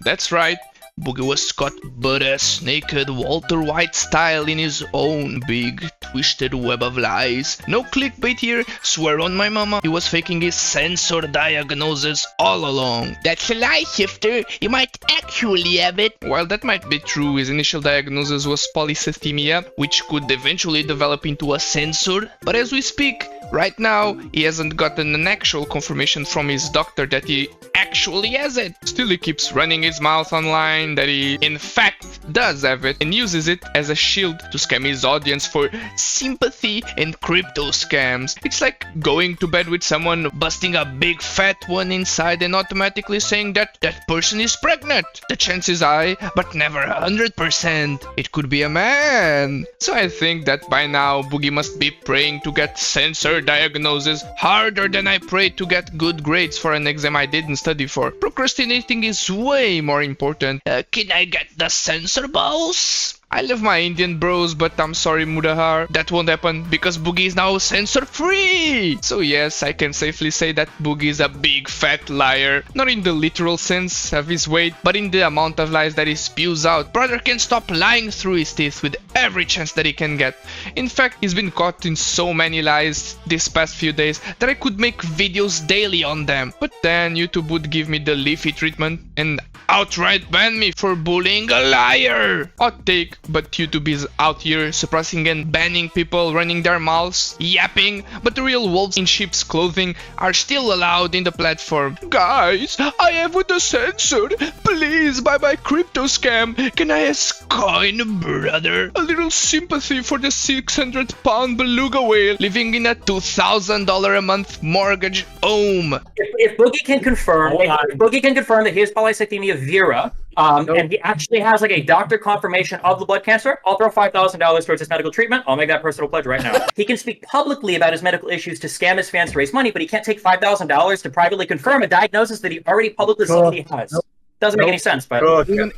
That's right. Boogie was caught butt-ass naked Walter White style in his own big twisted web of lies. No clickbait here, swear on my mama, he was faking his sensor diagnosis all along. That's a lie, Shifter. You might actually have it. While that might be true, his initial diagnosis was polycythemia, which could eventually develop into a sensor. But as we speak, right now, he hasn't gotten an actual confirmation from his doctor that he actually has it. Still, he keeps running his mouth online that he in fact does have it and uses it as a shield to scam his audience for sympathy and crypto scams. It's like going to bed with someone, busting a big fat one inside and automatically saying that that person is pregnant. The chances high, but never 100%. It could be a man. So I think that by now Boogie must be praying to get sensor diagnosis harder than I prayed to get good grades for an exam I didn't study for. Procrastinating is way more important. Can I get the sensor, boss? I love my Indian bros, but I'm sorry Mudahar, that won't happen because Boogie is now censor free! So yes, I can safely say that Boogie is a big fat liar. Not in the literal sense of his weight, but in the amount of lies that he spews out. Brother can stop lying through his teeth with every chance that he can get. In fact, he's been caught in so many lies this past few days that I could make videos daily on them. But then YouTube would give me the leafy treatment and outright ban me for bullying a liar. Hot take, but YouTube is out here suppressing and banning people running their mouths, yapping, but the real wolves in sheep's clothing are still allowed in the platform. Guys, I have with the censored. Please buy my crypto scam. Can I ask coin, brother? A little sympathy for the 600-pound beluga whale living in a $2,000 a month mortgage home. If Boogie can confirm, that he has polycythemia vera, and he actually has like a doctor confirmation of the blood cancer, I'll throw $5,000 towards his medical treatment. I'll make that personal pledge right now. He can speak publicly about his medical issues to scam his fans to raise money, but he can't take $5,000 to privately confirm a diagnosis that he already publicly said he has. Doesn't make any sense, but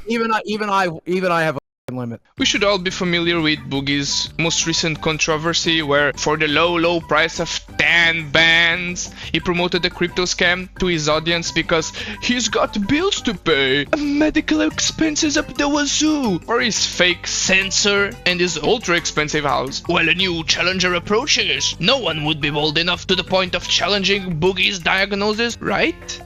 even I have a limit. We should all be familiar with Boogie's most recent controversy where for the low price of 10 bands, he promoted the crypto scam to his audience because he's got bills to pay, medical expenses up the wazoo, for his fake sensor and his ultra expensive house. While a new challenger approaches, no one would be bold enough to the point of challenging Boogie's diagnosis, right?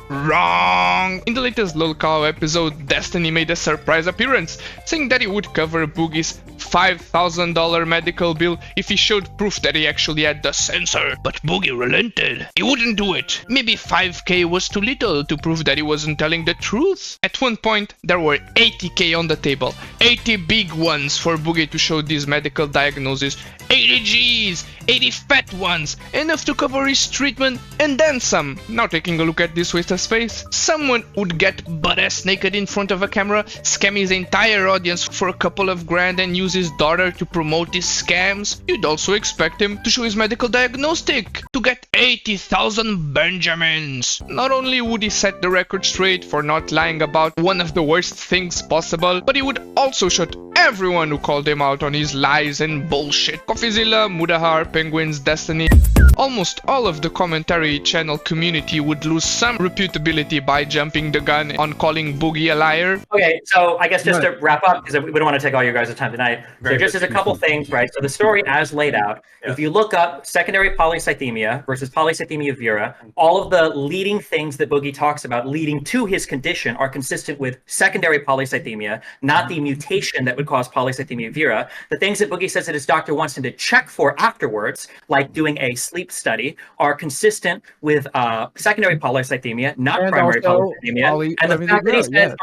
Wrong! In the latest LOLcow episode, Destiny made a surprise appearance, saying that he would cover Boogie's $5,000 medical bill if he showed proof that he actually had the sensor. But Boogie relented. He wouldn't do it. Maybe $5K was too little to prove that he wasn't telling the truth. At one point, there were $80K on the table. 80 big ones for Boogie to show this medical diagnosis. 80 G's, 80 fat ones, enough to cover his treatment and then some. Now taking a look at this waste of space, someone would get butt-ass naked in front of a camera, scam his entire audience for a couple of grand and use his daughter to promote his scams. You'd also expect him to show his medical diagnostic to get 80,000 Benjamins. Not only would he set the record straight for not lying about one of the worst things possible, but he would also shut everyone who called him out on his lies and bullshit. Coffeezilla, Mudahar, Penguins, Destiny. Almost all of the commentary channel community would lose some reputability by jumping the gun on calling Boogie a liar. Okay, so I guess just to wrap up, because we don't want to take all your guys' time tonight. So just as a couple things, right? So the story as laid out, if you look up secondary polycythemia versus polycythemia vera, all of the leading things that Boogie talks about leading to his condition are consistent with secondary polycythemia, not the mutation that would cause polycythemia vera. The things that Boogie says that his doctor wants him to check for afterwards, like doing a sleep study, are consistent with secondary polycythemia, not And primary also polycythemia. And the fact that he says,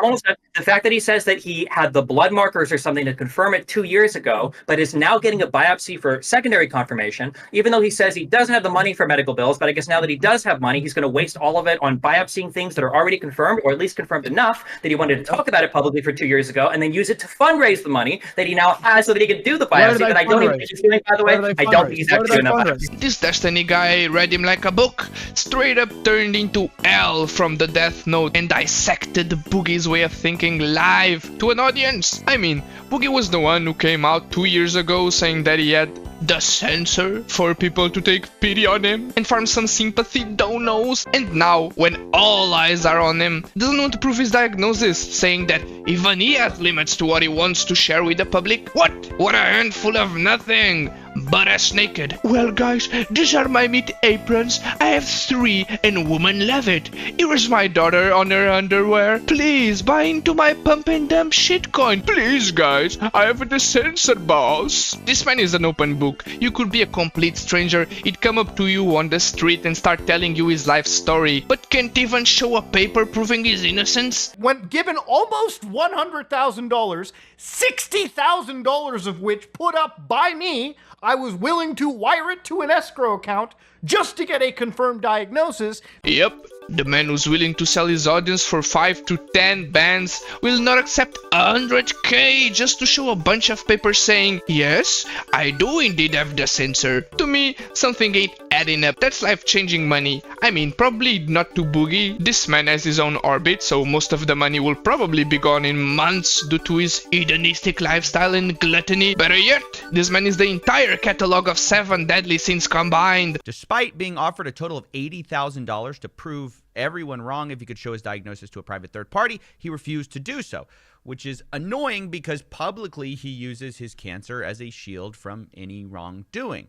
the fact that he says that he had the blood markers or something to confirm it 2 years ago, but is now getting a biopsy for secondary confirmation, even though he says he doesn't have the money for medical bills, but I guess now that he does have money, he's going to waste all of it on biopsying things that are already confirmed, or at least confirmed enough that he wanted to talk about it publicly for 2 years ago, and then use it to fundraise the money that he now has so that he can do the biopsy. But I don't even think he's doing, by the way, I don't think he's actually doing that biopsy. This Destiny guy read him like a book, straight up turned into L from the Death Note and dissected Boogie's way of thinking live to an audience. I mean, Boogie was the one who came out 2 years ago saying that he had the censor for people to take pity on him and farm some sympathy, don't knows. And now, when all eyes are on him, doesn't want to prove his diagnosis, saying that even he has limits to what he wants to share with the public. What a handful of nothing! Butt ass naked. Well guys, these are my meat aprons. I have 3 and women love it. Here is my daughter on her underwear. Please buy into my pump and dump shitcoin. Please guys, I have the censor boss. This man is an open book. You could be a complete stranger. He'd come up to you on the street and start telling you his life story, but can't even show a paper proving his innocence. When given almost $100,000, $60,000 of which put up by me, I was willing to wire it to an escrow account just to get a confirmed diagnosis. Yep, the man who's willing to sell his audience for 5 to 10 bands will not accept 100k just to show a bunch of papers saying, yes, I do indeed have the censor. To me, something ain't adding up. That's life-changing money. I mean, probably not to Boogie. This man has his own orbit, so most of the money will probably be gone in months due to his hedonistic lifestyle and gluttony. Better yet, this man is the entire catalog of 7 deadly sins combined. Despite being offered a total of $80,000 to prove everyone wrong if he could show his diagnosis to a private third party, he refused to do so, which is annoying because publicly he uses his cancer as a shield from any wrongdoing.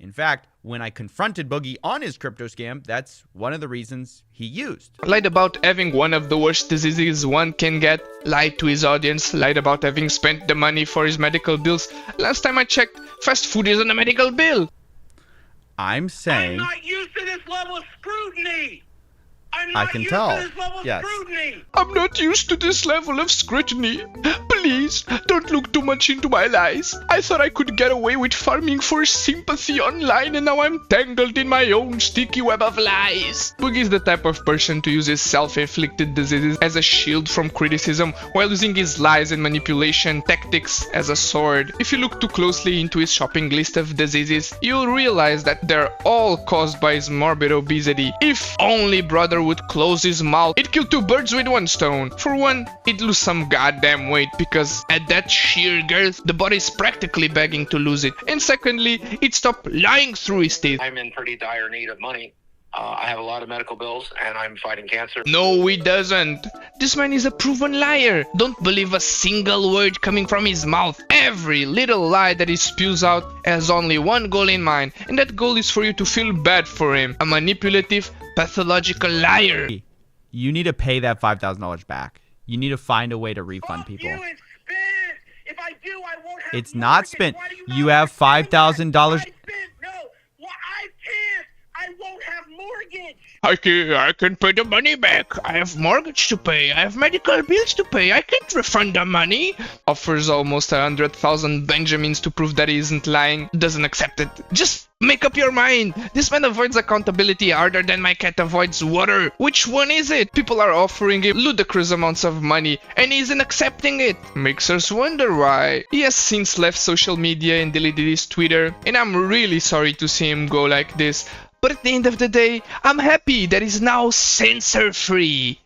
In fact, when I confronted Boogie on his crypto scam, that's one of the reasons he used. Lied about having one of the worst diseases one can get, lied to his audience, lied about having spent the money for his medical bills. Last time I checked, fast food isn't a medical bill. I'm saying... I'm not used to this level of scrutiny! I can tell. Yes. I'm not used to this level of scrutiny. Please, don't look too much into my lies. I thought I could get away with farming for sympathy online, and now I'm tangled in my own sticky web of lies. Boogie is the type of person to use his self-inflicted diseases as a shield from criticism, while using his lies and manipulation tactics as a sword. If you look too closely into his shopping list of diseases, you'll realize that they're all caused by his morbid obesity. If only brother would close his mouth, he'd kill 2 birds with 1 stone. For one, he'd lose some goddamn weight because at that sheer girth, the body's practically begging to lose it. And secondly, he'd stop lying through his teeth. I'm in pretty dire need of money. I have a lot of medical bills and I'm fighting cancer. No, he doesn't. This man is a proven liar. Don't believe a single word coming from his mouth. Every little lie that he spews out has only one goal in mind, and that goal is for you to feel bad for him. A manipulative, pathological liar. You need to pay that $5,000 back. You need to find a way to refund people. If I do, I won't have It's not spent. You have $5,000. No, well, I can't. I won't have mortgage. I can pay the money back. I have mortgage to pay. I have medical bills to pay. I can't refund the money. Offers almost 100,000 Benjamins to prove that he isn't lying. Doesn't accept it. Just make up your mind. This man avoids accountability harder than my cat avoids water. Which one is it? People are offering him ludicrous amounts of money and he isn't accepting it. Makes us wonder why. He has since left social media and deleted his Twitter, and I'm really sorry to see him go like this. But at the end of the day, I'm happy that he's now censor-free.